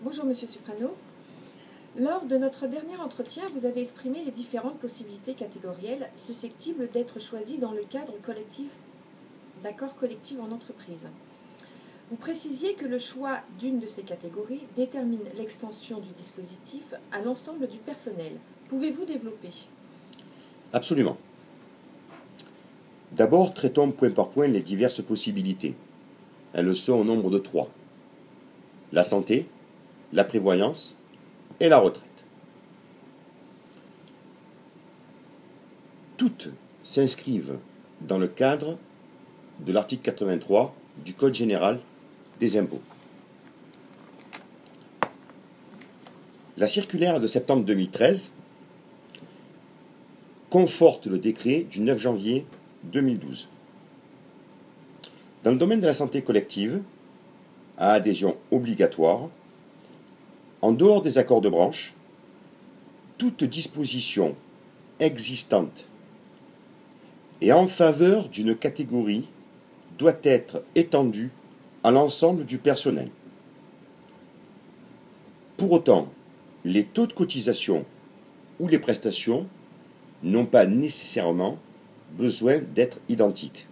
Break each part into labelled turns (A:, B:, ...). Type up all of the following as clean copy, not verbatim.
A: Bonjour Monsieur Suprano. Lors de notre dernier entretien, vous avez exprimé les différentes possibilités catégorielles susceptibles d'être choisies dans le cadre collectif d'accord collectif en entreprise. Vous précisiez que le choix d'une de ces catégories détermine l'extension du dispositif à l'ensemble du personnel. Pouvez-vous développer?
B: Absolument. D'abord, traitons point par point les diverses possibilités. Elles sont au nombre de 3. La santé, la prévoyance et la retraite. Toutes s'inscrivent dans le cadre de l'article 83 du Code général des impôts. La circulaire de septembre 2013 conforte le décret du 9 janvier 2012. Dans le domaine de la santé collective, à adhésion obligatoire, en dehors des accords de branche, toute disposition existante et en faveur d'une catégorie doit être étendue à l'ensemble du personnel. Pour autant, les taux de cotisation ou les prestations n'ont pas nécessairement besoin d'être identiques.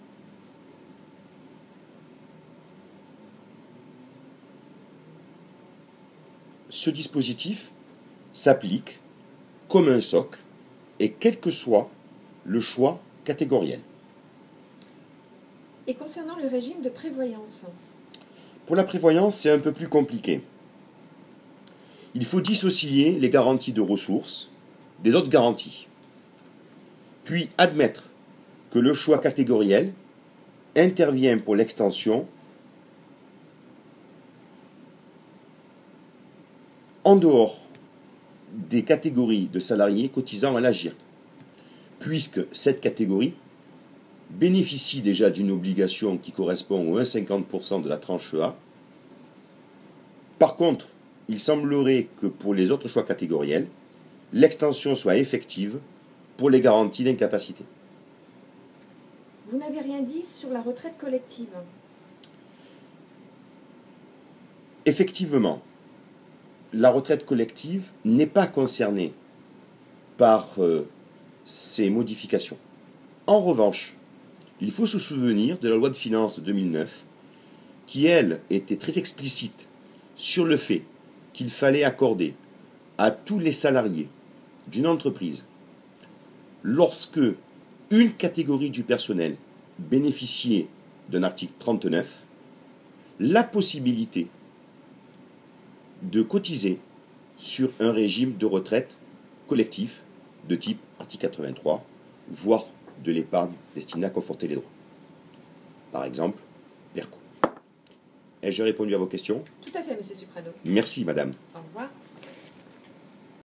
B: Ce dispositif s'applique comme un socle et quel que soit le choix catégoriel.
A: Et concernant le régime de prévoyance?
B: Pour la prévoyance, c'est un peu plus compliqué. Il faut dissocier les garanties de ressources des autres garanties, puis admettre que le choix catégoriel intervient pour l'extension en dehors des catégories de salariés cotisant à l'AGIRC, puisque cette catégorie bénéficie déjà d'une obligation qui correspond aux 1,50% de la tranche A. Par contre, il semblerait que pour les autres choix catégoriels, l'extension soit effective pour les garanties d'incapacité.
A: Vous n'avez rien dit sur la retraite collective.
B: Effectivement, la retraite collective n'est pas concernée par ces modifications. En revanche, il faut se souvenir de la loi de finances 2009 qui, elle, était très explicite sur le fait qu'il fallait accorder à tous les salariés d'une entreprise, lorsque une catégorie du personnel bénéficiait d'un article 39, la possibilité de cotiser sur un régime de retraite collectif de type article 83, voire de l'épargne destinée à conforter les droits. Par exemple, PERCO. Ai-je répondu à vos questions?
A: Tout à fait, Monsieur Suprano.
B: Merci, madame.
A: Au revoir.